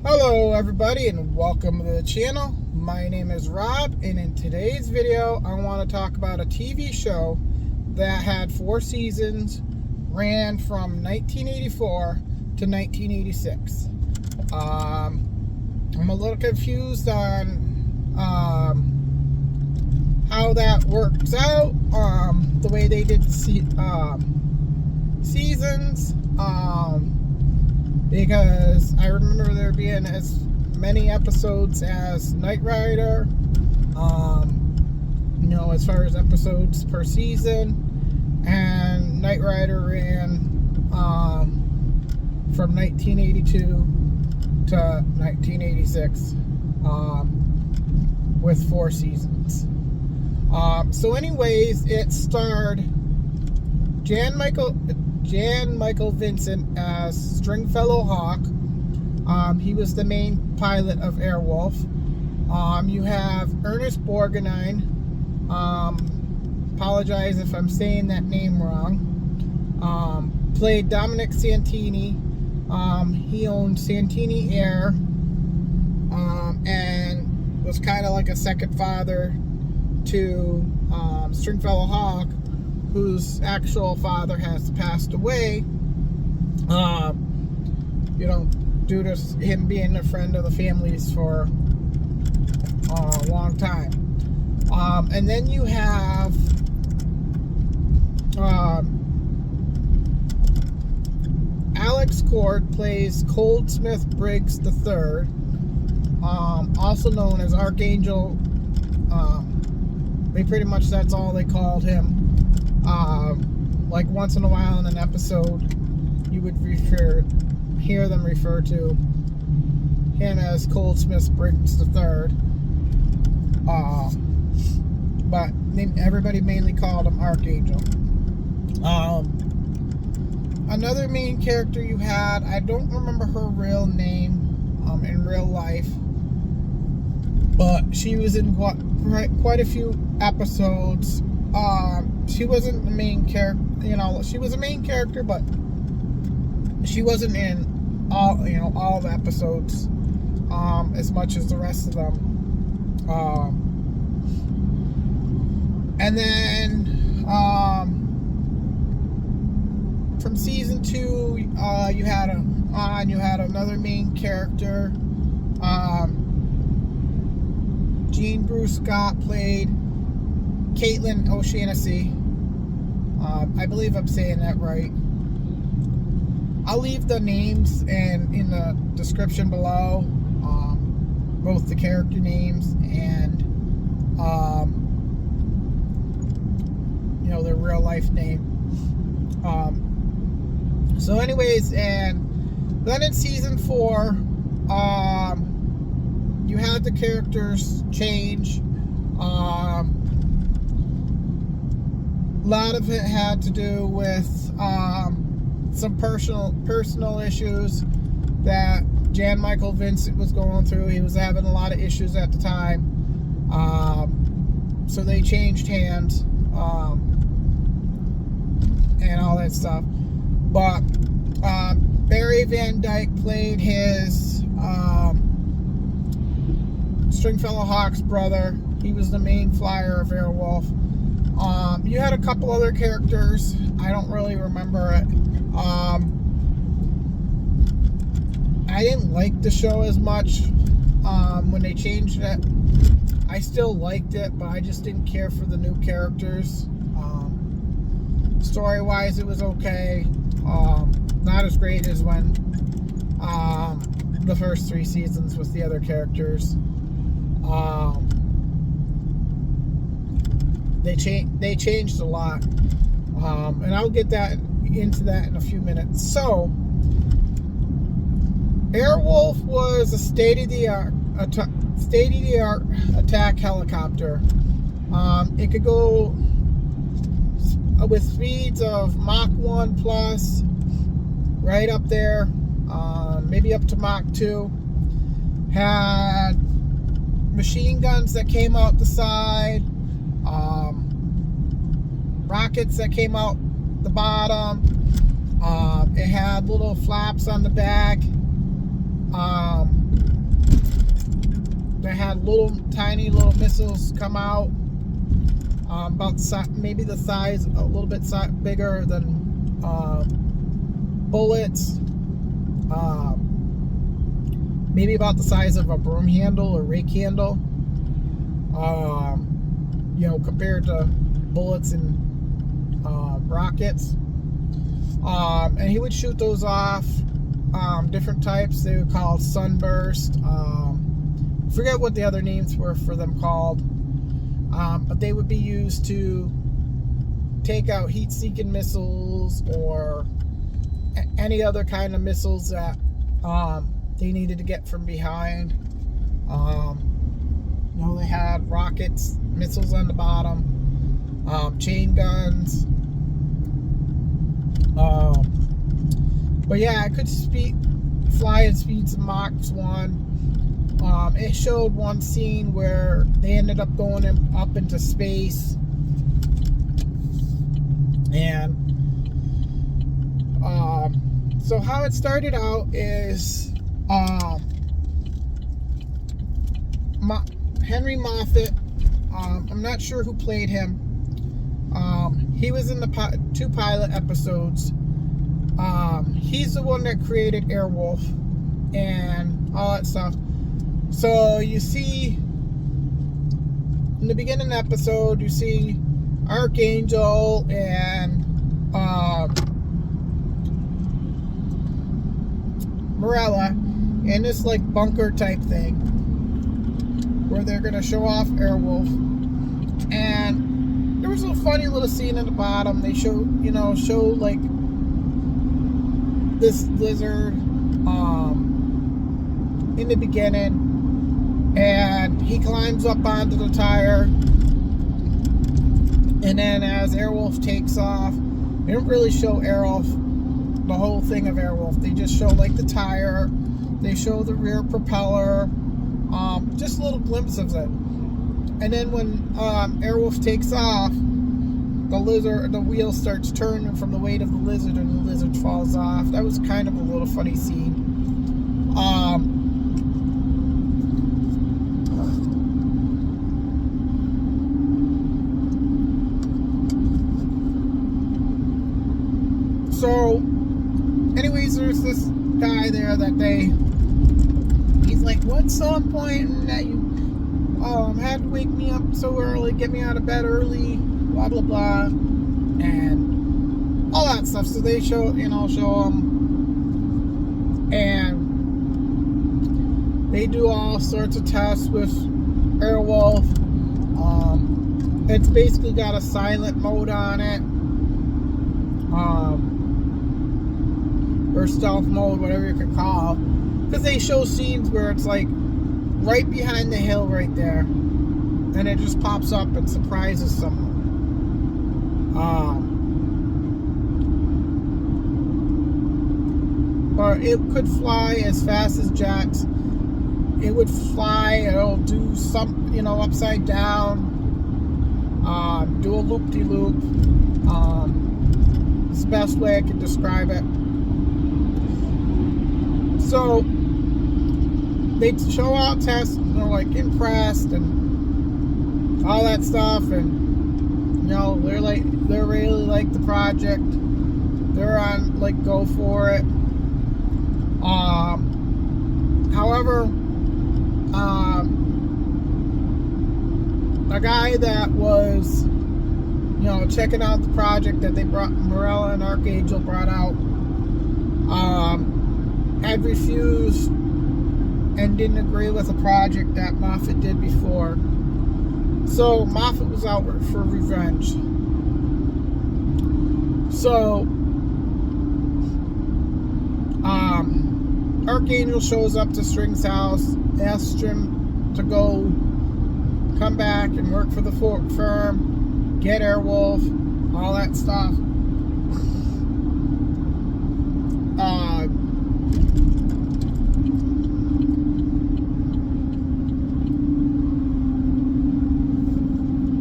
Hello everybody and welcome to the channel. My name is Rob, and in today's video I want to talk about a TV show that had 4 seasons, ran from 1984 to 1986. I'm a little confused on how that works out, the way they did seasons, because I remember there being as many episodes as Knight Rider, as far as episodes per season, and Knight Rider ran from 1982 to 1986 with 4 seasons. So anyways, it starred Jan Michael Vincent as Stringfellow Hawke. He was the main pilot of Airwolf. You have Ernest Borgnine. Apologize if I'm saying that name wrong. Played Dominic Santini. He owned Santini Air, and was kind of like a second father to Stringfellow Hawke, whose actual father has passed away, due to him being a friend of the family's for a long time. And then you have Alex Cord plays Goldsmith Briggs III, also known as Archangel. Pretty much that's all they called him. Like once in a while in an episode, you would hear them refer to him as Goldsmith Briggs III. But everybody mainly called him Archangel. Another main character you had, I don't remember her real name in real life, but she was in quite a few episodes. She wasn't the main character, she was a main character, but she wasn't in all the episodes, as much as the rest of them. And then, from season 2, you had another main character. Jean Bruce Scott played Caitlin O'Shaughnessy. I believe I'm saying that right. I'll leave the names in the description below, both the character names and their real life name. So anyways, and then in season 4, you had the characters change. A lot of it had to do with some personal issues that Jan Michael Vincent was going through. He was having a lot of issues at the time, so they changed hands, and all that stuff. But Barry van Dyke played his Stringfellow Hawke's brother. He was the main flyer of Airwolf. You had a couple other characters. I don't really remember it. I didn't like the show as much when they changed it. I still liked it, but I just didn't care for the new characters. Story-wise, it was okay. Not as great as when the first 3 seasons with the other characters. They changed a lot, and I'll get into that in a few minutes. So, Airwolf was a state-of-the-art attack helicopter. It could go with speeds of Mach 1 plus, right up there, maybe up to Mach 2. Had machine guns that came out the side, rockets that came out the bottom. It had little flaps on the back. they had tiny little missiles come out, about maybe the size, a little bit bigger than bullets, maybe about the size of a broom handle or rake handle, compared to bullets and rockets. And he would shoot those off, different types. They were called sunburst. Forget what the other names were for them called. But they would be used to take out heat-seeking missiles or any other kind of missiles that they needed to get from behind. They had rockets, missiles on the bottom, chain guns. But yeah, I could fly at speeds of Mach 1. It showed one scene where they ended up going up into space, and so how it started out is Henry Moffat. I'm not sure who played him. He was in the 2 pilot episodes. He's the one that created Airwolf and all that stuff. So you see, in the beginning episode, you see Archangel and Marella in this like bunker type thing where they're gonna show off Airwolf. And there was a funny little scene in the bottom. They show like this lizard in the beginning. And he climbs up onto the tire, and then as Airwolf takes off, they don't really show Airwolf, the whole thing of Airwolf. They just show like the tire, they show the rear propeller, just a little glimpse of it. And then when Airwolf takes off, the wheel starts turning from the weight of the lizard, and the lizard falls off. That was kind of a little funny scene. So, anyways, there's this guy there that he's like, what's some point that you had to wake me up so early, get me out of bed early, blah, blah, blah, and all that stuff. So they show him, and they do all sorts of tests with Airwolf. It's basically got a silent mode on it. Or stealth mode, whatever you could call, because they show scenes where it's like right behind the hill right there, and it just pops up and surprises someone. But it could fly as fast as jets. It would fly, it'll do some, upside down, do a loop-de-loop. It's the best way I can describe it. So they show out tests, like impressed and all that stuff, and they really like the project. They're on go for it. However, a guy that was checking out the project that Marella and Archangel brought out, had refused and didn't agree with a project that Moffat did before. So Moffat was out for revenge. So Archangel shows up to String's house, asks him to come back and work for the firm, get Airwolf, all that stuff.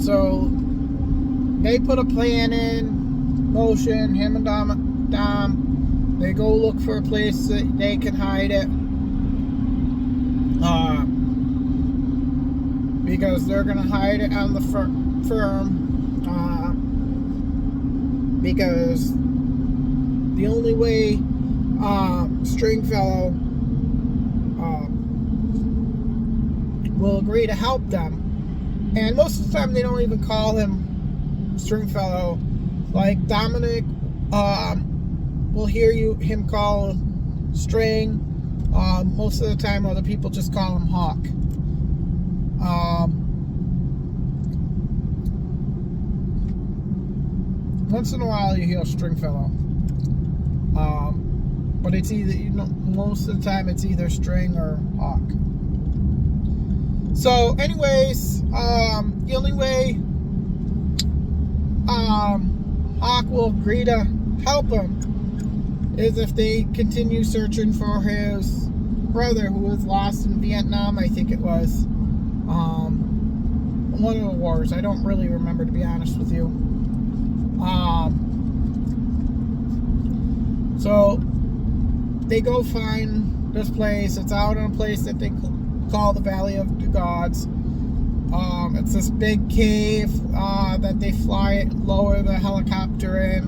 So they put a plan in motion, him and Dom. They go look for a place that they can hide it. because they're going to hide it on the firm. Because the only way Stringfellow will agree to help them, and most of the time they don't even call him Stringfellow. Like Dominic will hear him call String. Most of the time other people just call him Hawke. Once in a while you hear Stringfellow. But it's either, most of the time it's either String or Hawke. So anyways, the only way Hawke will agree to help him is if they continue searching for his brother who was lost in Vietnam, I think it was. One of the wars. I don't really remember, to be honest with you. So they go find this place. It's out in a place that they call the Valley of the Gods. It's this big cave that they lower the helicopter in,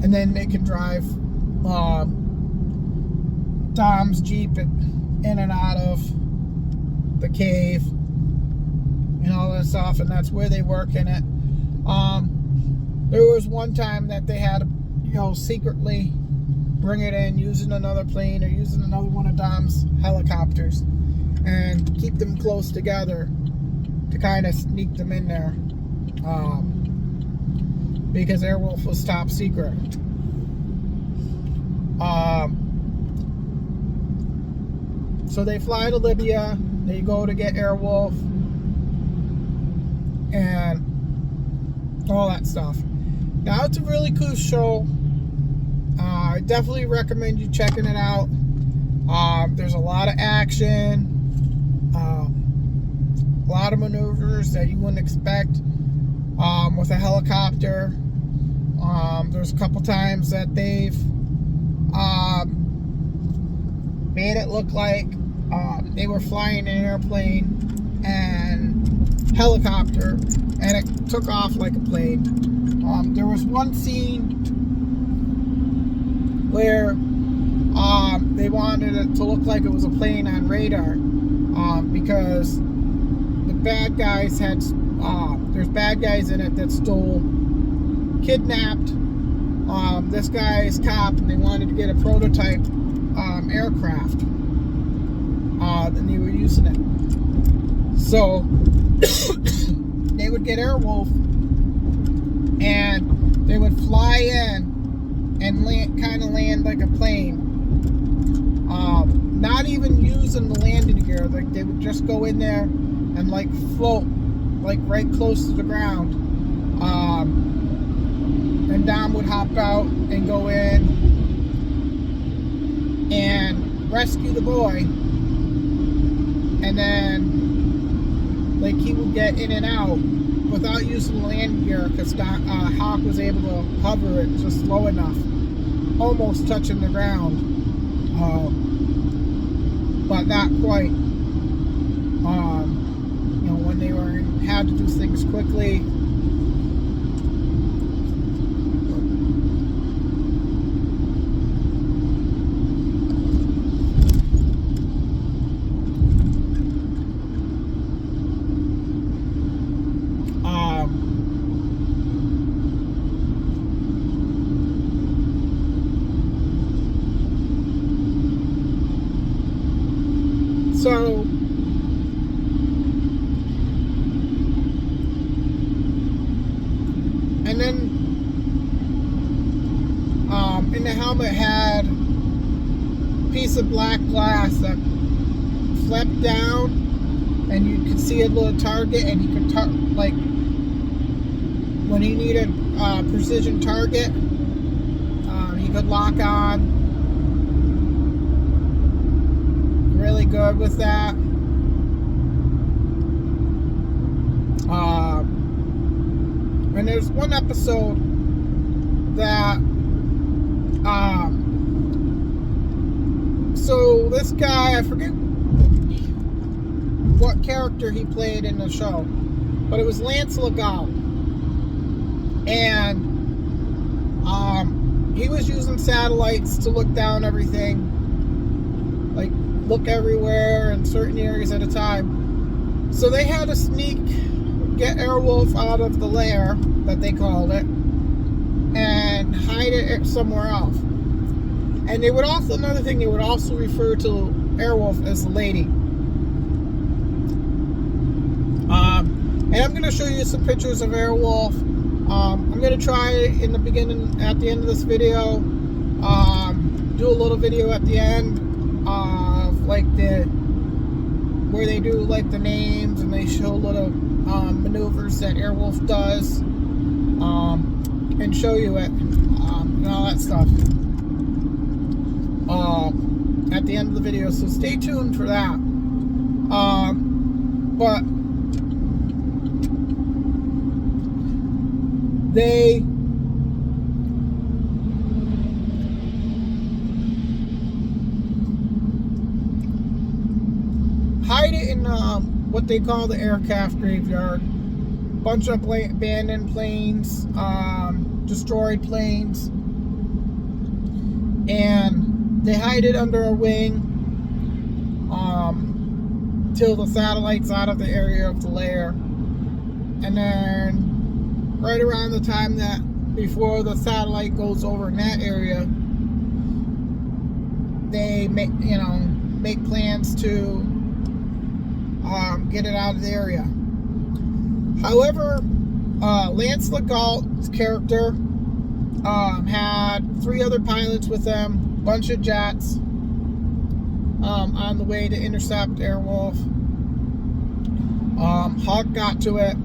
and then they can drive Dom's Jeep in and out of the cave and all that stuff, and that's where they work in it. There was one time that they had to, secretly bring it in using another plane or using another one of Dom's helicopters and keep them close together to kind of sneak them in there, because Airwolf was top secret. So they fly to Libya, they go to get Airwolf and all that stuff. Now, it's a really cool show. I definitely recommend you checking it out. There's a lot of action, a lot of maneuvers that you wouldn't expect with a helicopter. There's a couple times that they've made it look like they were flying an airplane and helicopter, and it took off like a plane. There was one scene where they wanted it to look like it was a plane on radar, because the bad guys had there's bad guys in it that kidnapped this guy's cop, and they wanted to get a prototype aircraft, and they were using it. So they would get Airwolf and they would fly in and kind of land like a plane, not even using the landing gear. Like, they would just go in there and like float like right close to the ground, and Dom would hop out and go in and rescue the boy, and then like he would get in and out without using the landing gear, because Hawke was able to hover it just low enough, almost touching the ground, but not quite. When they had to do things quickly. So and then in the helmet had a piece of black glass that flipped down, and you could see a little target, and he could like when he needed a precision target, he could lock on. Really good with that. And there's one episode that so this guy, I forget what character he played in the show, but it was Lance Legault, and he was using satellites to look down everything, like look everywhere in certain areas at a time. So they had to get Airwolf out of the lair that they called it and hide it somewhere else. And they would also, another thing, they would also refer to Airwolf as the lady. And I'm going to show you some pictures of Airwolf. I'm going to try in the beginning, at the end of this video, do a little video at the end of like where they do like the names and they show little maneuvers that Airwolf does, and show you it, and all that stuff at the end of the video. So stay tuned for that. But they hide it in what they call the aircraft graveyard. Bunch of abandoned planes, destroyed planes, and they hide it under a wing till the satellite's out of the area of the lair. And then right around the time that before the satellite goes over in that area, they make plans to get it out of the area. However, Lance Legault's character had 3 other pilots with them, bunch of jets, on the way to intercept Airwolf. Hawke got to it,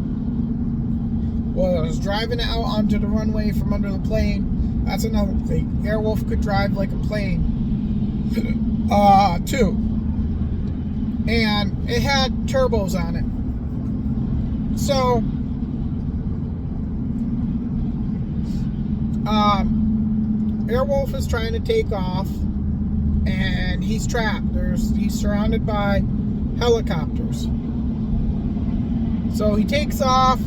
was driving it out onto the runway from under the plane. That's another thing. Airwolf could drive like a plane, too. And it had turbos on it. So, Airwolf is trying to take off, and he's trapped. He's surrounded by helicopters. So he takes off,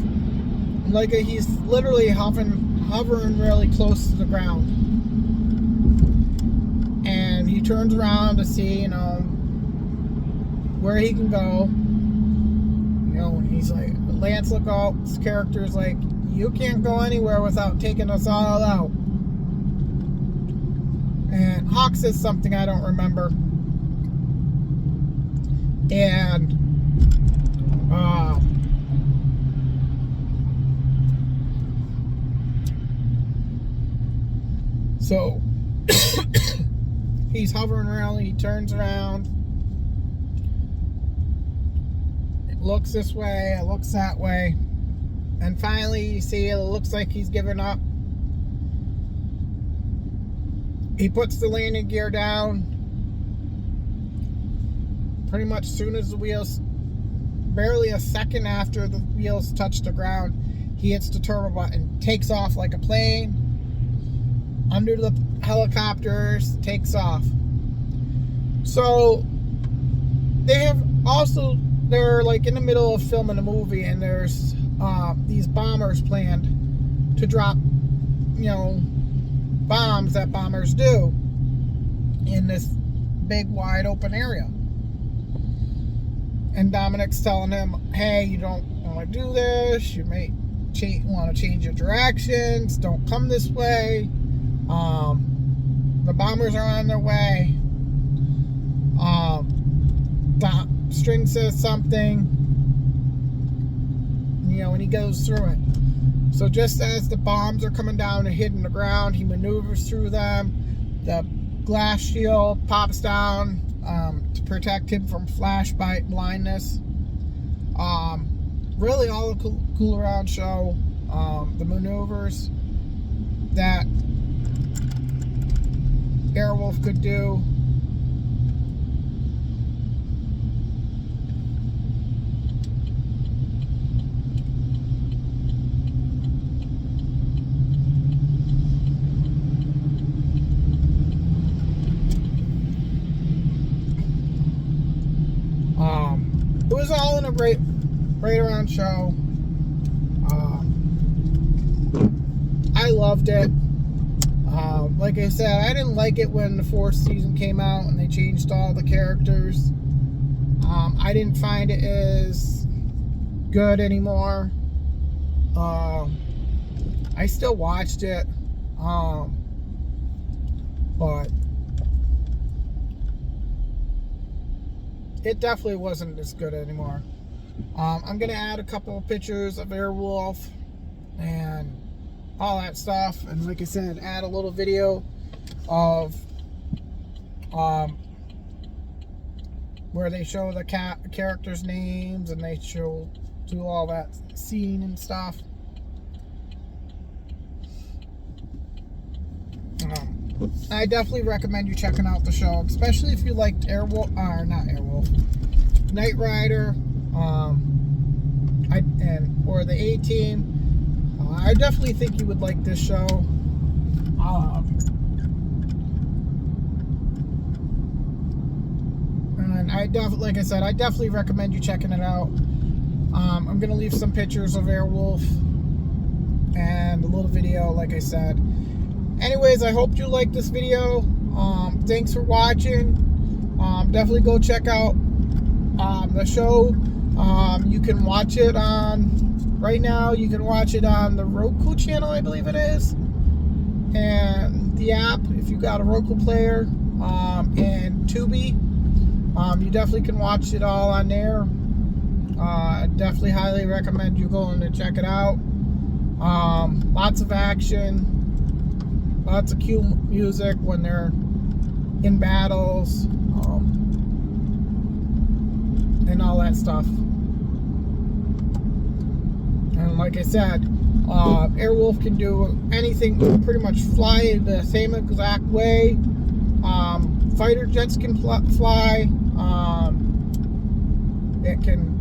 like he's literally hovering really close to the ground. And he turns around to see, where he can go. And he's like, Lance Legault's character is like, you can't go anywhere without taking us all out. And Hawke says something I don't remember. And so he's hovering around, he turns around, it looks this way, it looks that way, and finally you see it looks like he's given up. He puts the landing gear down pretty much as soon as the wheels, barely a second after the wheels touch the ground, he hits the turbo button, takes off like a plane, under the helicopters, takes off. So they're like in the middle of filming a movie, and there's these bombers planned to drop, bombs that bombers do in this big wide open area. And Dominic's telling him, hey, you don't want to do this, you may want to change your directions, don't come this way, the bombers are on their way. String says something, and he goes through it. So just as the bombs are coming down and hitting the ground, he maneuvers through them. The glass shield pops down to protect him from flashbang blindness. Really all the cool around show, the maneuvers that Airwolf could do. It was a right around show. I loved it. Like I said, I didn't like it when the 4th season came out and they changed all the characters. I didn't find it as good anymore. I still watched it, but it definitely wasn't as good anymore. I'm going to add a couple of pictures of Airwolf and all that stuff, and like I said, add a little video of where they show the characters' names and they do all that scene and stuff. I definitely recommend you checking out the show, especially if you liked Airwolf, or not Airwolf, Knight Rider, or the A-Team. I definitely think you would like this show. And like I said, I definitely recommend you checking it out. I'm gonna leave some pictures of Airwolf and a little video, like I said. Anyways, I hope you liked this video. Thanks for watching. Definitely go check out the show. You can watch it right now. You can watch it on the Roku channel, I believe it is, and the app if you got a Roku player, and Tubi. You definitely can watch it all on there. I definitely highly recommend you going to check it out. Lots of action. Lots of cute music when they're in battles, and all that stuff. And like I said, Airwolf can do anything, pretty much fly the same exact way. Fighter jets can fly. It can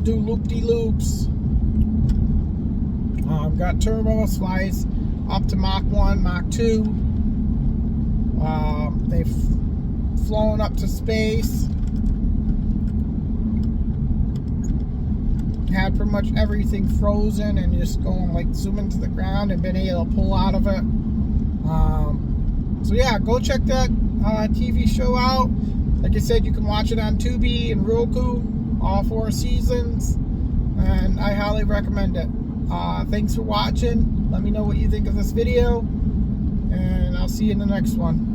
do loop-de-loops. Got turbos, flies up to Mach 1, Mach 2. They've flown up to space. Had pretty much everything frozen and just going like zooming to the ground and been able to pull out of it. So yeah, go check that TV show out. Like I said, you can watch it on Tubi and Roku, all 4 seasons, and I highly recommend it. Thanks for watching. Let me know what you think of this video, and I'll see you in the next one.